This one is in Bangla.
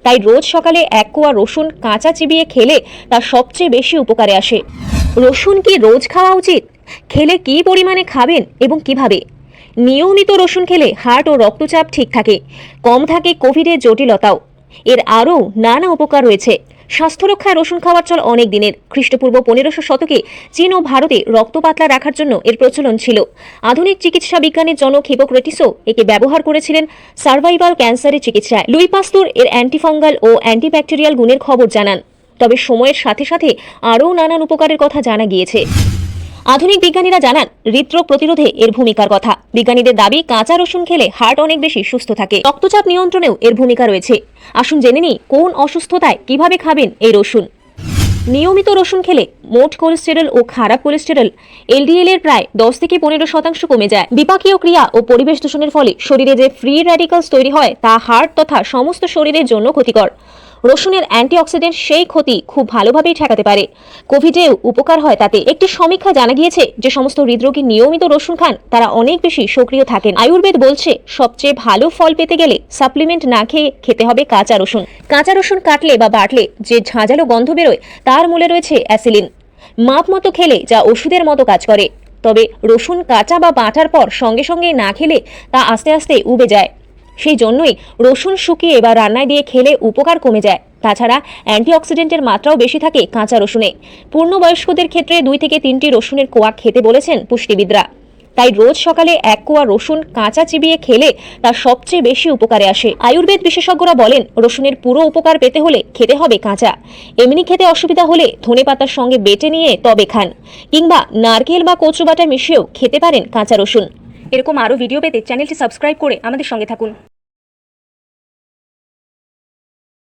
তাই রোজ সকালে 1 কোয়া রসুন কাঁচা চিবিয়ে খেলে তা সবচেয়ে বেশি উপকারে আসে। রসুন কি রোজ খাওয়া উচিত? খেলে কী পরিমাণে খাবেন এবং কিভাবে? নিয়মিত রসুন খেলে হার্ট ও রক্তচাপ ঠিক থাকে, কম থাকে কোভিডের জটিলতাও। এর আরও নানা উপকার রয়েছে। স্বাস্থ্য রক্ষায় রসুন খাওয়ার চল অনেক দিনের। খ্রিস্টপূর্ব 1500 শতকে চীন ও ভারতে রক্ত পাতলা রাখার জন্য এর প্রচলন ছিল। আধুনিক চিকিৎসা বিজ্ঞানের জনক হিপোক্রেটিসও একে ব্যবহার করেছিলেন সার্ভাইভাল ক্যান্সারের চিকিৎসায়। লুই পাস্তুর এর অ্যান্টিফাঙ্গাল ও অ্যান্টিব্যাকটেরিয়াল গুণের খবর জানান। তবে সময়ের সাথে সাথে আরও নানান উপকারের কথা জানা গিয়েছে। আধুনিক বিজ্ঞানীরা জানান হৃদরোগ প্রতিরোধে এর ভূমিকার কথা। বিজ্ঞানীদের দাবি কাঁচা রসুন খেলে হার্ট অনেক বেশি সুস্থ থাকে। রক্তচাপ নিয়ন্ত্রণেও এর ভূমিকা রয়েছে। আসুন জেনে নিই কোন অসুস্থতায় কিভাবে খাবেন এই রসুন। নিয়মিত রসুন খেলে মোট কোলেস্টেরল ও খারাপ কোলেস্টেরল এলডিএল এর প্রায় 10 থেকে 15% কমে যায়। বিপাকীয় ক্রিয়া ও পরিবেশ দূষণের ফলে শরীরে যে ফ্রি র্যাডিক্যালস তৈরি হয় তা হার্ট তথা সমস্ত শরীরের জন্য ক্ষতিকর। রসুনের অ্যান্টিঅক্সিডেন্ট সেই ক্ষতি খুব ভালোভাবেই ঠেকাতে পারে। কোভিডেও উপকার হয় তাতে। একটি সমীক্ষা জানা গিয়েছে যে সমস্ত হৃদরোগী নিয়মিত রসুন খান তারা অনেক বেশি সক্রিয় থাকেন। আয়ুর্বেদ বলছে সবচেয়ে ভালো ফল পেতে গেলে সাপ্লিমেন্ট না খেয়ে খেতে হবে কাঁচা রসুন। কাঁচা রসুন কাটলে বা বাটলে যে ঝাঁঝালো গন্ধ বেরোয় তার মূলে রয়েছে অ্যাসিলিন। মাপ মতো খেলে যা ওষুধের মতো কাজ করে। তবে রসুন কাঁচা বা বাটার পর সঙ্গে সঙ্গে না খেলে তা আস্তে আস্তে উবে যায়। সেই জন্যই রসুন শুকিয়ে বা রান্নায় দিয়ে খেলে উপকার কমে যায়। তাছাড়া অ্যান্টিঅক্সিডেন্টের মাত্রাও বেশি থাকে কাঁচা রসুনে। পূর্ণবয়স্কদের ক্ষেত্রে 2 থেকে 3টি রসুনের কোয়া খেতে বলেছেন পুষ্টিবিদরা। তাই রোজ সকালে 1 কোয়া রসুন কাঁচা চিবিয়ে খেলে তা সবচেয়ে বেশি উপকারে আসে। আয়ুর্বেদ বিশেষজ্ঞরা বলেন রসুনের পুরো উপকার পেতে হলে খেতে হবে কাঁচা। এমনি খেতে অসুবিধা হলে ধনেপাতার সঙ্গে বেটে নিয়ে তবে খান, কিংবা নারকেল বা কচু বাটা মিশিয়েও খেতে পারেন কাঁচা রসুন। এরকম আরও ভিডিও পেতে চ্যানেলটি সাবস্ক্রাইব করে আমাদের সঙ্গে থাকুন।